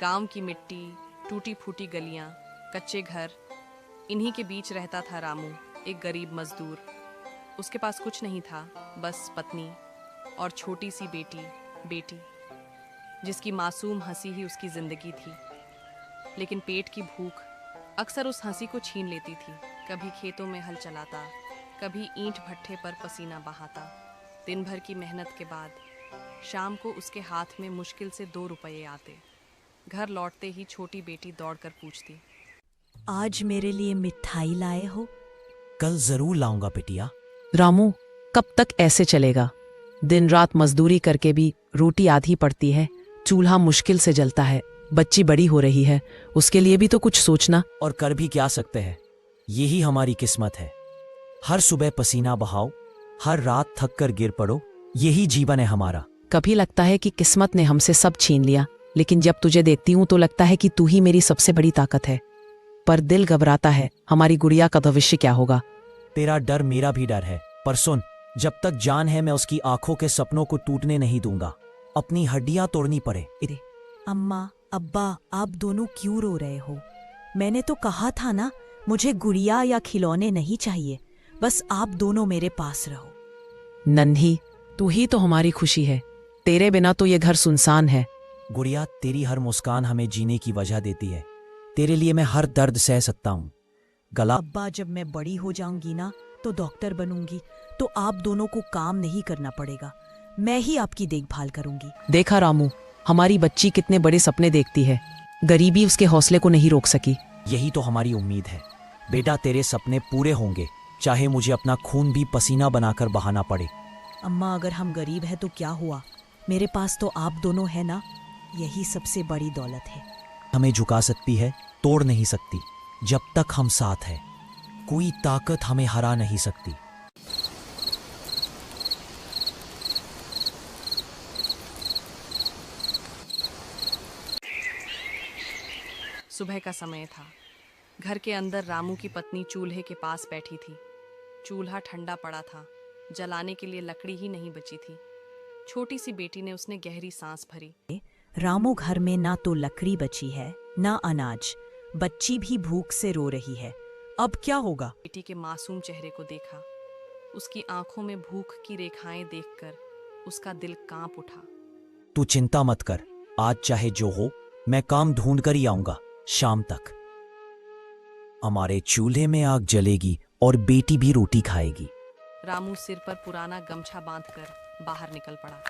गांव की मिट्टी, टूटी फूटी गलियां, कच्चे घर, इन्हीं के बीच रहता था रामू, एक गरीब मजदूर। उसके पास कुछ नहीं था, बस पत्नी और छोटी सी बेटी जिसकी मासूम हंसी ही उसकी जिंदगी थी। लेकिन पेट की भूख अक्सर उस हंसी को छीन लेती थी। कभी खेतों में हल चलाता, कभी ईंट भट्ठे पर पसीना बहाता। दिन भर की मेहनत के बाद शाम को उसके हाथ में मुश्किल से 2 रुपये आते। घर लौटते ही छोटी बेटी दौड़कर पूछती, आज मेरे लिए मिठाई लाए हो? कल जरूर लाऊंगा बिटिया। रामू, कब तक ऐसे चलेगा? दिन रात मजदूरी करके भी रोटी आधी पड़ती है, चूल्हा मुश्किल से जलता है, बच्ची बड़ी हो रही है, उसके लिए भी तो कुछ सोचना। और कर भी क्या सकते हैं, यही हमारी किस्मत है। हर सुबह पसीना बहाओ, हर रात थक कर गिर पड़ो, यही जीवन है हमारा। कभी लगता है कि किस्मत ने हमसे सब छीन लिया, लेकिन जब तुझे देखती हूँ तो लगता है कि तू ही मेरी सबसे बड़ी ताकत है। पर दिल घबराता है, हमारी गुड़िया का भविष्य क्या होगा? तेरा डर मेरा भी डर है, पर सुन, जब तक जान है मैं उसकी आंखों के सपनों को टूटने नहीं दूंगा, अपनी हड्डियां तोड़नी पड़े। अम्मा, अब्बा, आप दोनों क्यों रो रहे हो? मैंने तो कहा था ना, मुझे गुड़िया या खिलौने नहीं चाहिए, बस आप दोनों मेरे पास रहो। नन्ही, तू ही तो हमारी खुशी है, तेरे बिना तो ये घर सुनसान है। गुड़िया, तेरी हर मुस्कान हमें जीने की वजह देती है। तेरे लिए मैं हर दर्द सह सकता हूँ। गला अब्बा, जब मैं बड़ी हो जाऊंगी ना तो डॉक्टर बनूंगी, तो आप दोनों को काम नहीं करना पड़ेगा, मैं ही आपकी देखभाल करूंगी। देखा रामू, हमारी बच्ची कितने बड़े सपने देखती है, गरीबी उसके हौसले को नहीं रोक सकी। यही तो हमारी उम्मीद है। बेटा, तेरे सपने पूरे होंगे, चाहे मुझे अपना खून भी पसीना बनाकर बहाना पड़े। अम्मा, अगर हम गरीब हैं तो क्या हुआ, मेरे पास तो आप दोनों हैं ना, यही सबसे बड़ी दौलत है। हमें झुका सकती है, तोड़ नहीं सकती। जब तक हम साथ हैं, कोई ताकत हमें हरा नहीं सकती। सुबह का समय था। घर के अंदर रामू की पत्नी चूल्हे के पास बैठी थी। चूल्हा ठंडा पड़ा था, जलाने के लिए लकड़ी ही नहीं बची थी। छोटी सी बेटी ने उसने गहरी सांस भरी। रामू, घर में ना तो लकड़ी बची है ना अनाज, बच्ची भी भूख से रो रही है, अब क्या होगा? बेटी के मासूम चेहरे को देखा, उसकी आंखों में भूख की रेखाएं देखकर उसका दिल कांप उठा। तू चिंता मत कर, आज चाहे जो हो, मैं काम ढूंढ कर ही आऊंगा। शाम तक हमारे चूल्हे में आग जलेगी और बेटी भी रोटी खाएगी। रामू सिर पर पुराना गमछा बांधकर बाहर निकल पड़ा।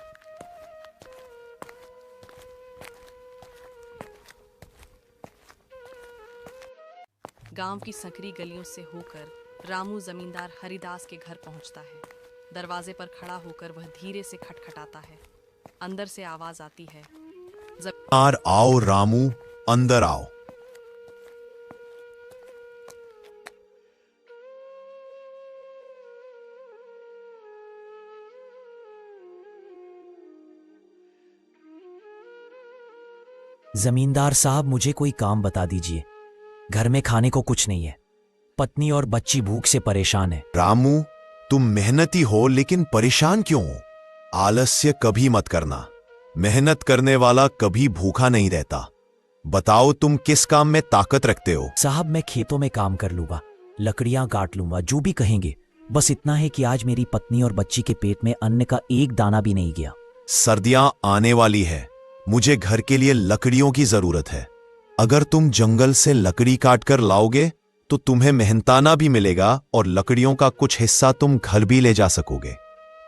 गांव की संकरी गलियों से होकर रामू जमींदार हरिदास के घर पहुंचता है। दरवाजे पर खड़ा होकर वह धीरे से खटखटाता है। अंदर से आवाज आती है, आओ रामू, अंदर आओ। जमींदार साहब, मुझे कोई काम बता दीजिए, घर में खाने को कुछ नहीं है, पत्नी और बच्ची भूख से परेशान है। रामू, तुम मेहनती हो लेकिन परेशान क्यों हो? आलस्य कभी मत करना, मेहनत करने वाला कभी भूखा नहीं रहता। बताओ, तुम किस काम में ताकत रखते हो? साहब, मैं खेतों में काम कर लूंगा, लकड़ियां काट लूंगा, जो भी कहेंगे। बस इतना है कि आज मेरी पत्नी और बच्ची के पेट में अन्न का एक दाना भी नहीं गया। सर्दियां आने वाली है, मुझे घर के लिए लकड़ियों की जरूरत है। अगर तुम जंगल से लकड़ी काट कर लाओगे तो तुम्हें मेहनताना भी मिलेगा और लकड़ियों का कुछ हिस्सा तुम घर भी ले जा सकोगे।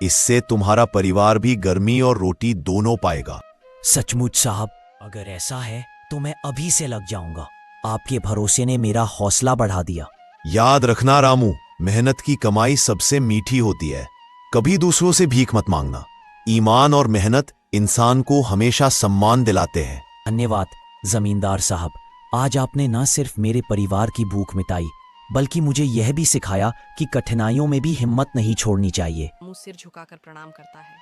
इससे तुम्हारा परिवार भी गर्मी और रोटी दोनों पाएगा। सचमुच साहब, अगर ऐसा है तो मैं अभी से लग जाऊंगा। आपके भरोसे ने मेरा हौसला बढ़ा दिया। याद रखना रामू, मेहनत की कमाई सबसे मीठी होती है। कभी दूसरों से भीख मत मांगना। ईमान और मेहनत इंसान को हमेशा सम्मान दिलाते हैं। धन्यवाद जमींदार साहब, आज आपने न सिर्फ मेरे परिवार की भूख मिटाई, बल्कि मुझे यह भी सिखाया कि कठिनाइयों में भी हिम्मत नहीं छोड़नी चाहिए। रामू सिर झुकाकर प्रणाम करता है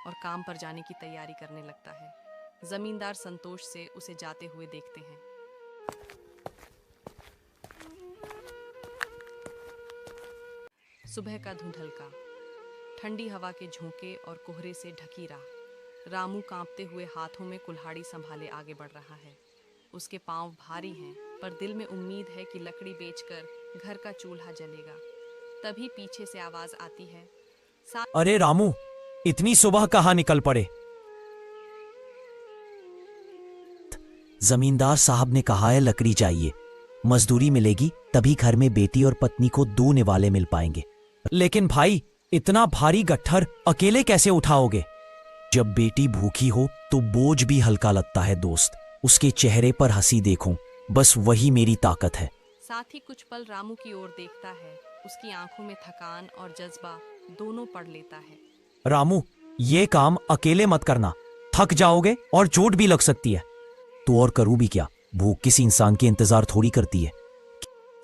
और काम पर जाने की तैयारी करने लगता है। जमींदार संतोष से उसे जाते हुए देखते हैं। सुबह का धुंधलका, ठंडी हवा के झोंके और कोहरे से ढकी राह। रामू कांपते हुए हाथों में कुल्हाड़ी संभाले आगे बढ़ रहा है। उसके पांव भारी हैं, पर दिल में उम्मीद है कि लकड़ी बेचकर घर का चूल्हा जलेगा। तभी पीछे से आवाज आती है, अरे रामू, इतनी सुबह कहाँ निकल पड़े? जमींदार साहब ने कहा है लकड़ी चाहिए, मजदूरी मिलेगी तभी घर में बेटी और पत्नी को 2 निवाले मिल पाएंगे। लेकिन भाई, इतना भारी गट्ठर अकेले कैसे उठाओगे? जब बेटी भूखी हो तो बोझ भी हल्का लगता है दोस्त। उसके चेहरे पर हंसी देखो, बस वही मेरी ताकत है। साथ ही कुछ पल रामू की ओर देखता है। उसकी आंखों में थकान और जज्बा दोनों पढ़ लेता है। रामू, ये काम अकेले मत करना, थक जाओगे और चोट भी लग सकती है। तो और करूं भी क्या, भूख किसी इंसान के इंतजार थोड़ी करती है।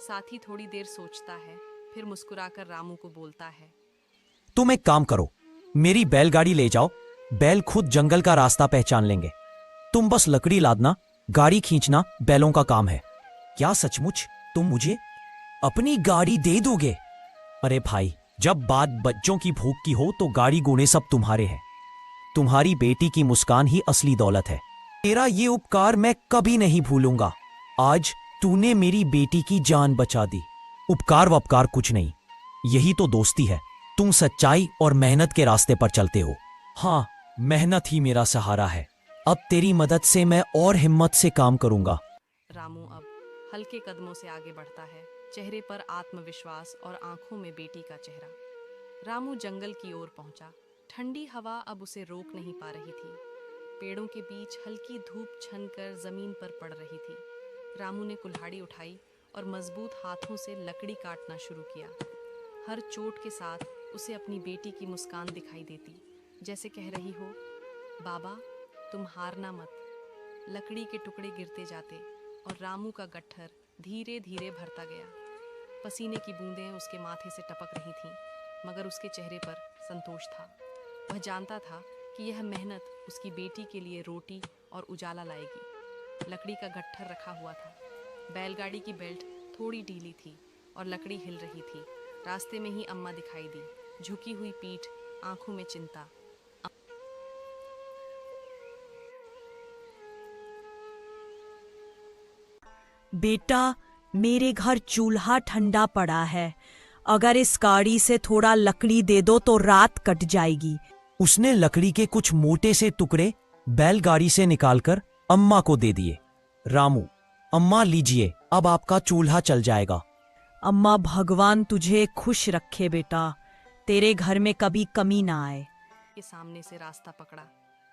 साथ ही थोड़ी देर सोचता है, फिर मुस्कुराकर रामू को बोलता है, तुम एक काम करो, मेरी बैलगाड़ी ले जाओ, बैल खुद जंगल का रास्ता पहचान लेंगे। तुम बस लकड़ी लादना, गाड़ी खींचना बैलों का काम है। क्या सचमुच तुम मुझे अपनी गाड़ी दे दोगे? अरे भाई, जब बात बच्चों की भूख की हो तो गाड़ी घोड़े सब तुम्हारे हैं। तुम्हारी बेटी की मुस्कान ही असली दौलत है। तेरा ये उपकार मैं कभी नहीं भूलूंगा। आज तूने मेरी बेटी की जान बचा दी। उपकार वपकार कुछ नहीं, यही तो दोस्ती है। तुम सच्चाई और मेहनत के रास्ते पर चलते हो। हाँ, मेहनत ही मेरा सहारा है। अब तेरी मदद से मैं और हिम्मत से काम करूंगा। रामू अब हल्के कदमों से आगे बढ़ता है, चेहरे पर आत्मविश्वास और आंखों में बेटी का चेहरा। रामू जंगल की ओर पहुंचा। ठंडी हवा अब उसे रोक नहीं पा रही थी। पेड़ों के बीच हल्की धूप छनकर जमीन पर पड़ रही थी। रामू ने कुल्हाड़ी उठाई और मजबूत हाथों से लकड़ी काटना शुरू किया। हर चोट के साथ उसे अपनी बेटी की मुस्कान दिखाई देती, जैसे कह रही हो, बाबा तुम हारना मत। लकड़ी के टुकड़े गिरते जाते और रामू का गट्ठर धीरे धीरे भरता गया। पसीने की बूंदें उसके माथे से टपक रही थीं, मगर उसके चेहरे पर संतोष था। वह जानता था कि यह मेहनत उसकी बेटी के लिए रोटी और उजाला लाएगी। लकड़ी का गट्ठर रखा हुआ था। बैलगाड़ी की बेल्ट थोड़ी ढीली थी और लकड़ी हिल रही थी। रास्ते में ही अम्मा दिखाई दी, झुकी हुई पीठ, आंखों में चिंता। बेटा, मेरे घर चूल्हा ठंडा पड़ा है। अगर इस गाड़ी से थोड़ा लकड़ी दे दो तो रात कट जाएगी। उसने लकड़ी के कुछ मोटे से टुकड़े बैलगाड़ी से निकालकर अम्मा को दे दिए। रामू, अम्मा लीजिए, अब आपका चूल्हा चल जाएगा। अम्मा, भगवान तुझे खुश रखे बेटा, तेरे घर में कभी कमी ना आए। के सामने से रास्ता पकड़ा।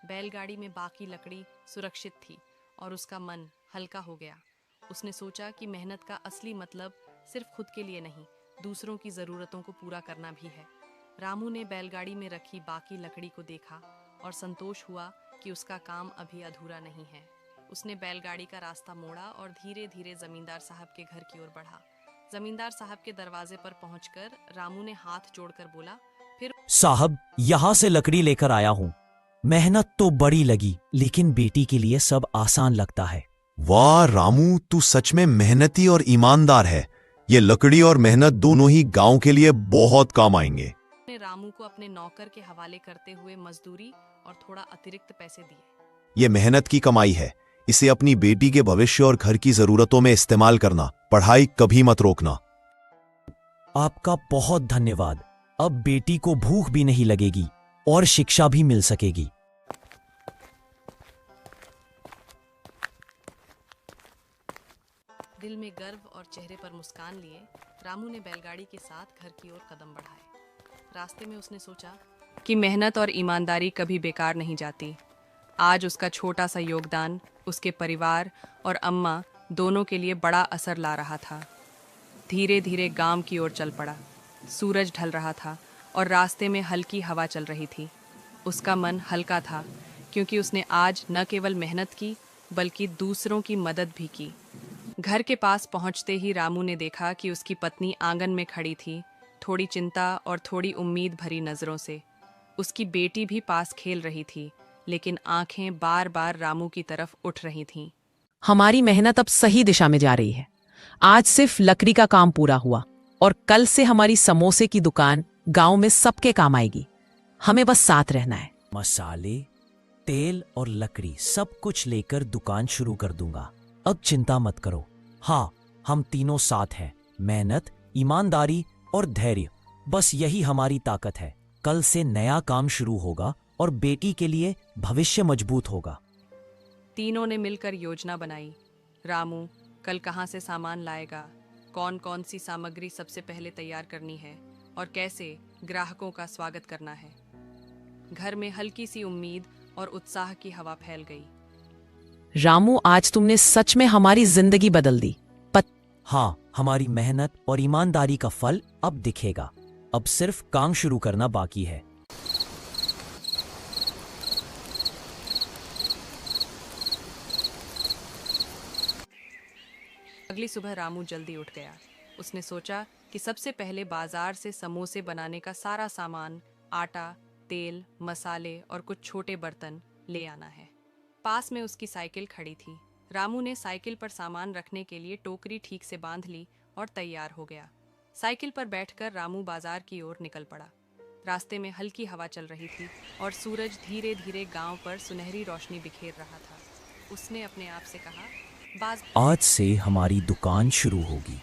बैलगाड़ी में बाकी लकड़ी सुरक्षित थी और उसका मन हल्का हो गया। उसने सोचा कि मेहनत का असली मतलब सिर्फ खुद के लिए नहीं, दूसरों की ज़रूरतों को पूरा करना भी है। रामू ने बैलगाड़ी में रखी बाकी लकड़ी को देखा और संतोष हुआ कि उसका काम अभी अधूरा नहीं है। उसने बैलगाड़ी का रास्ता मोड़ा और धीरे धीरे जमींदार साहब के घर की ओर बढ़ा। जमींदार साहब के दरवाजे पर पहुंचकर रामू ने हाथ जोड़कर बोला, फिर साहब, यहां से लकड़ी लेकर आया हूं। मेहनत तो बड़ी लगी, लेकिन बेटी के लिए सब आसान लगता है। वाह रामू, तू सच में मेहनती और ईमानदार है। ये लकड़ी और मेहनत दोनों ही गांव के लिए बहुत काम आएंगे। ने रामू को अपने नौकर के हवाले करते हुए मजदूरी और थोड़ा अतिरिक्त पैसे दिए। ये मेहनत की कमाई है, इसे अपनी बेटी के भविष्य और घर की जरूरतों में इस्तेमाल करना। पढ़ाई कभी मत रोकना। आपका बहुत धन्यवाद। अब बेटी को भूख भी नहीं लगेगी और शिक्षा भी मिल सकेगी। दिल में गर्व और चेहरे पर मुस्कान लिए रामू ने बैलगाड़ी के साथ घर की ओर कदम बढ़ाए। रास्ते में उसने सोचा कि मेहनत और ईमानदारी कभी बेकार नहीं जाती। आज उसका छोटा सा योगदान उसके परिवार और अम्मा दोनों के लिए बड़ा असर ला रहा था। धीरे धीरे गांव की ओर चल पड़ा। सूरज ढल रहा था और रास्ते में हल्की हवा चल रही थी। उसका मन हल्का था क्योंकि उसने आज न केवल मेहनत की बल्कि दूसरों की मदद भी की। घर के पास पहुंचते ही रामू ने देखा कि उसकी पत्नी आंगन में खड़ी थी, थोड़ी चिंता और थोड़ी उम्मीद भरी नजरों से। उसकी बेटी भी पास खेल रही थी, लेकिन आंखें बार बार रामू की तरफ उठ रही थीं। हमारी मेहनत अब सही दिशा में जा रही है। आज सिर्फ लकड़ी का काम पूरा हुआ और कल से हमारी समोसे की दुकान गांव में सबके काम आएगी। हमें बस साथ रहना है। मसाले, तेल और लकड़ी सब कुछ लेकर दुकान शुरू कर दूंगा। अब चिंता मत करो। हाँ, हम तीनों साथ हैं। मेहनत, ईमानदारी और धैर्य, बस यही हमारी ताकत है। कल से नया काम शुरू होगा और बेटी के लिए भविष्य मजबूत होगा। तीनों ने मिलकर योजना बनाई। रामू कल कहाँ से सामान लाएगा, कौन कौन सी सामग्री सबसे पहले तैयार करनी है और कैसे ग्राहकों का स्वागत करना है। घर में हल्की सी उम्मीद और उत्साह की हवा फैल गई। रामू, आज तुमने सच में हमारी जिंदगी बदल दी। हाँ, हमारी मेहनत और ईमानदारी का फल अब दिखेगा। अब सिर्फ काम शुरू करना बाकी है। अगली सुबह रामू जल्दी उठ गया। उसने सोचा कि सबसे पहले बाजार से समोसे बनाने का सारा सामान, आटा, तेल, मसाले और कुछ छोटे बर्तन ले आना है। पास में उसकी साइकिल खड़ी थी। रामू ने साइकिल पर सामान रखने के लिए टोकरी ठीक से बांध ली और तैयार हो गया। साइकिल पर बैठकर रामू बाजार की ओर निकल पड़ा। रास्ते में हल्की हवा चल रही थी और सूरज धीरे धीरे गांव पर सुनहरी रोशनी बिखेर रहा था। उसने अपने आप से कहा, आज से हमारी दुकान शुरू होगी।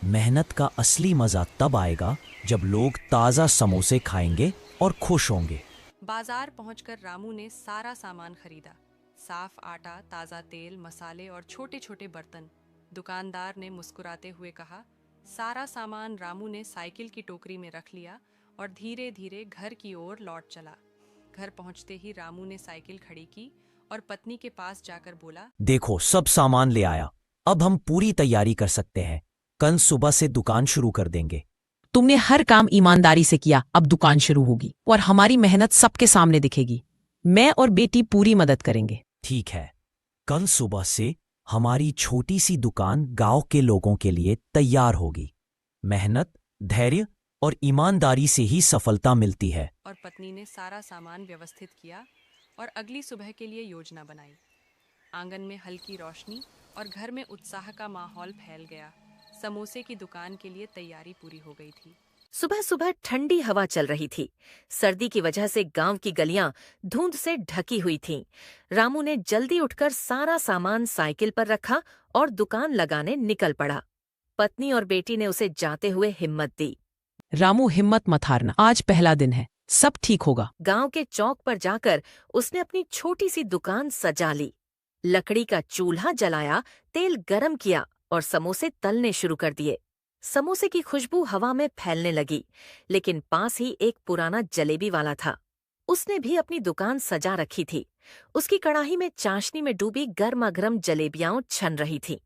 मेहनत का असली मजा तब आएगा जब लोग ताज़ा समोसे खाएंगे और खुश होंगे। बाजार पहुंचकर रामू ने सारा सामान खरीदा। साफ आटा, ताज़ा तेल, मसाले और छोटे छोटे बर्तन। दुकानदार ने मुस्कुराते हुए कहा। सारा सामान रामू ने साइकिल की टोकरी में रख लिया और धीरे धीरे घर की ओर लौट चला। घर पहुंचते ही रामू ने साइकिल खड़ी की और पत्नी के पास जाकर बोला, देखो, सब सामान ले आया। अब हम पूरी तैयारी कर सकते हैं। कल सुबह से दुकान शुरू कर देंगे। तुमने हर काम ईमानदारी से किया। अब दुकान शुरू होगी और हमारी मेहनत सबके सामने दिखेगी। मैं और बेटी पूरी मदद करेंगे। ठीक है, कल सुबह से हमारी छोटी सी दुकान गांव के लोगों के लिए तैयार होगी। मेहनत, धैर्य और ईमानदारी से ही सफलता मिलती है। और पत्नी ने सारा सामान व्यवस्थित किया और अगली सुबह के लिए योजना बनाई। आंगन में हल्की रोशनी और घर में उत्साह का माहौल फैल गया। समोसे की दुकान के लिए तैयारी पूरी हो गई थी। सुबह सुबह ठंडी हवा चल रही थी। सर्दी की वजह से गांव की गलियां धुंध से ढकी हुई थीं। रामू ने जल्दी उठकर सारा सामान साइकिल पर रखा और दुकान लगाने निकल पड़ा। पत्नी और बेटी ने उसे जाते हुए हिम्मत दी। रामू, हिम्मत मत हारना। आज पहला दिन है, सब ठीक होगा। गांव के चौक पर जाकर उसने अपनी छोटी सी दुकान सजा ली। लकड़ी का चूल्हा जलाया, तेल गरम किया और समोसे तलने शुरू कर दिए। समोसे की खुशबू हवा में फैलने लगी, लेकिन पास ही एक पुराना जलेबी वाला था। उसने भी अपनी दुकान सजा रखी थी। उसकी कड़ाही में चाशनी में डूबी गर्मा-गर्म जलेबियां छन रही थीं।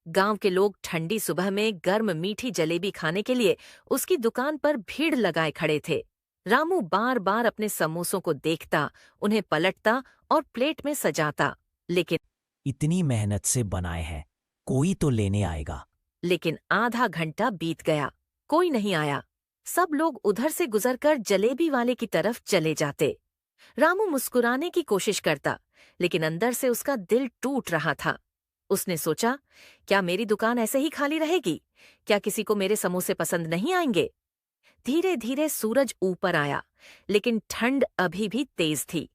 गांव के लोग ठंडी सुबह में गर्म मीठी जलेबी खाने के लिए उसकी दुकान पर भीड़ लगाए खड़े थे। रामू बार बार अपने समोसों को देखता, उन्हें पलटता और प्लेट में सजाता, लेकिन इतनी मेहनत से बनाए हैं, कोई तो लेने आएगा। लेकिन आधा घंटा बीत गया, कोई नहीं आया। सब लोग उधर से गुजरकर जलेबी वाले की तरफ चले जाते। रामू मुस्कुराने की कोशिश करता, लेकिन अंदर से उसका दिल टूट रहा था। उसने सोचा, क्या मेरी दुकान ऐसे ही खाली रहेगी? क्या किसी को मेरे समोसे पसंद नहीं आएंगे? धीरे धीरे सूरज ऊपर आया, लेकिन ठंड अभी भी तेज थी।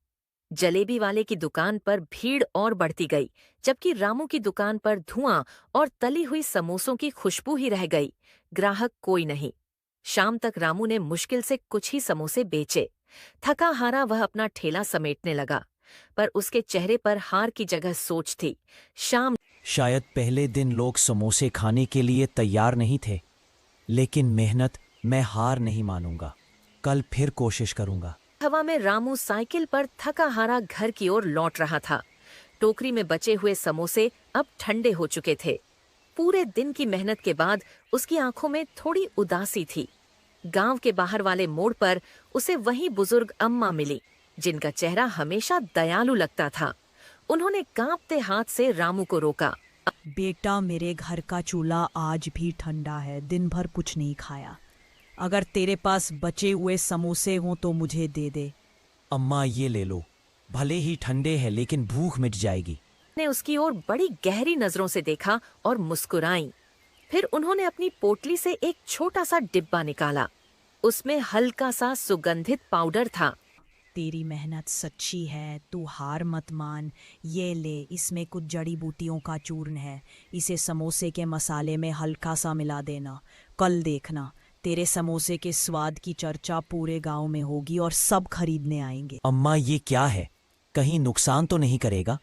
जलेबी वाले की दुकान पर भीड़ और बढ़ती गई, जबकि रामू की दुकान पर धुआं और तली हुई समोसों की खुशबू ही रह गई। ग्राहक कोई नहीं। शाम तक रामू ने मुश्किल से कुछ ही समोसे बेचे। थका हारा वह अपना ठेला समेटने लगा, पर उसके चेहरे पर हार की जगह सोच थी। शायद पहले दिन लोग समोसे खाने के लिए तैयार नहीं थे, लेकिन मेहनत, मैं हार नहीं मानूंगा। कल फिर कोशिश करूंगा। हवा में रामू साइकिल पर थका हारा घर की ओर लौट रहा था। टोकरी में बचे हुए समोसे अब ठंडे हो चुके थे। पूरे दिन की मेहनत के बाद उसकी आंखों में थोड़ी उदासी थी। गांव के बाहर वाले मोड़ पर उसे वही बुजुर्ग अम्मा मिली, जिनका चेहरा हमेशा दयालु लगता था। उन्होंने कांपते हाथ से रामू को रोका। बेटा, मेरे घर का चूल्हा आज भी ठंडा है, दिन भर कुछ नहीं खाया। अगर तेरे पास बचे हुए समोसे हों तो मुझे दे दे। अम्मा, ये ले लो, भले ही ठंडे हैं लेकिन भूख मिट जाएगी। ने उसकी ओर बड़ी गहरी नजरों से देखा और मुस्कुराई। फिर उन्होंने अपनी पोटली से एक छोटा सा डिब्बा निकाला। उसमें हल्का सा सुगंधित पाउडर था। तेरी मेहनत सच्ची है, तू हार मत मान। ये ले, इसमें कुछ जड़ी बूटियों का चूर्ण है, इसे समोसे के मसाले में हल्का सा मिला देना। कल देखना, तेरे समोसे के स्वाद की चर्चा पूरे गांव में होगी और सब खरीदने आएंगे। अम्मा ये क्या है, कहीं नुकसान तो नहीं करेगा?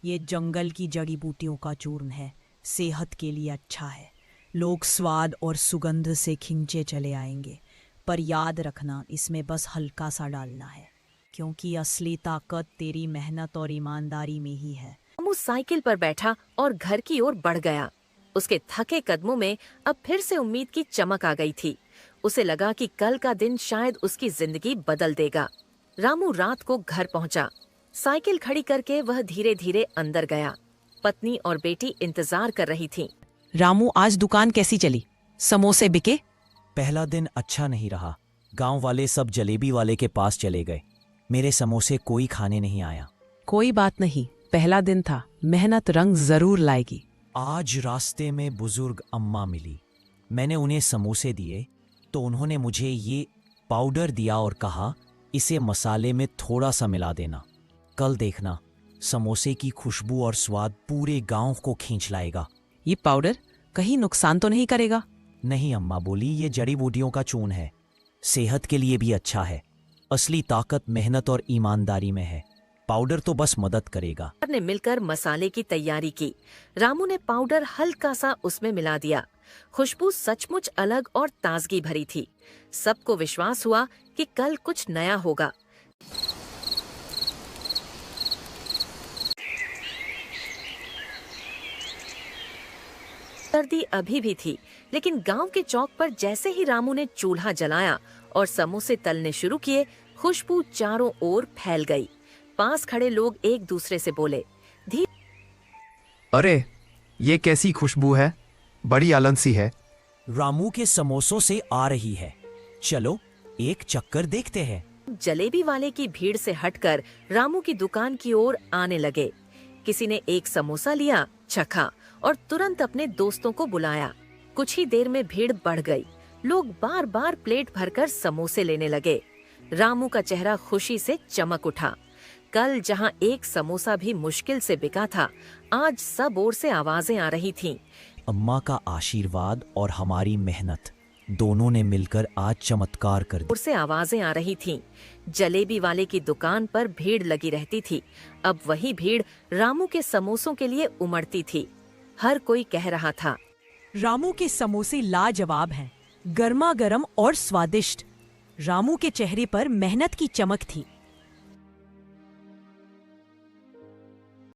ये जंगल की जड़ी बूटियों का चूर्ण है, सेहत के लिए अच्छा है। लोग स्वाद और सुगंध से खिंचे चले आएंगे, पर याद रखना इसमें बस हल्का सा डालना है, क्योंकि असली ताकत तेरी मेहनत और ईमानदारी में ही है। रामू साइकिल पर बैठा और घर की ओर बढ़ गया। उसके थके कदमों में अब फिर से उम्मीद की चमक आ गई थी। उसे लगा कि कल का दिन शायद उसकी जिंदगी बदल देगा। रामू रात को घर पहुंचा। साइकिल खड़ी करके वह धीरे धीरे अंदर गया। पत्नी और बेटी इंतजार कर रही थीं। रामू, आज दुकान कैसी चली? समोसे बिके? पहला दिन अच्छा नहीं रहा। गांव वाले सब जलेबी वाले के पास चले गए, मेरे समोसे कोई खाने नहीं आया। कोई बात नहीं, पहला दिन था, मेहनत रंग जरूर लाएगी। आज रास्ते में बुजुर्ग अम्मा मिली। मैंने उन्हें समोसे दिए तो उन्होंने मुझे ये पाउडर दिया और कहा, इसे मसाले में थोड़ा सा मिला देना। कल देखना, समोसे की खुशबू और स्वाद पूरे गांव को खींच लाएगा। ये पाउडर कहीं नुकसान तो नहीं करेगा? नहीं अम्मा बोली, ये जड़ी बूटियों का चूर्ण है, सेहत के लिए भी अच्छा है। असली ताकत मेहनत और ईमानदारी में है, पाउडर तो बस मदद करेगा। ने मिलकर मसाले की तैयारी की। रामू ने पाउडर हल्का सा उसमें मिला दिया। खुशबू सचमुच अलग और ताजगी भरी थी। सबको विश्वास हुआ कि कल कुछ नया होगा। सर्दी अभी भी थी, लेकिन गांव के चौक पर जैसे ही रामू ने चूल्हा जलाया और समोसे तलने शुरू किए, खुशबू चारों ओर फैल गई। पास खड़े लोग एक दूसरे से बोले, अरे ये कैसी खुशबू है, बड़ी आलन सी है। रामू के समोसों से आ रही है, चलो एक चक्कर देखते हैं। जलेबी वाले की भीड़ से हटकर रामू की दुकान की ओर आने लगे। किसी ने एक समोसा लिया, चखा और तुरंत अपने दोस्तों को बुलाया। कुछ ही देर में भीड़ बढ़ गई। लोग बार बार प्लेट भरकर समोसे लेने लगे। रामू का चेहरा खुशी से चमक उठा। कल जहां एक समोसा भी मुश्किल से बिका था, आज सब ओर से आवाजें आ रही थीं। अम्मा का आशीर्वाद और हमारी मेहनत दोनों ने मिलकर आज चमत्कार कर ओर से आवाजें आ रही थीं। जलेबी वाले की दुकान पर भीड़ लगी रहती थी। अब वही भीड़ रामू के समोसों के लिए उमड़ती थी। हर कोई कह रहा था, रामू के समोसे लाजवाब हैं, गर्मा गर्म और स्वादिष्ट। रामू के चेहरे पर मेहनत की चमक थी।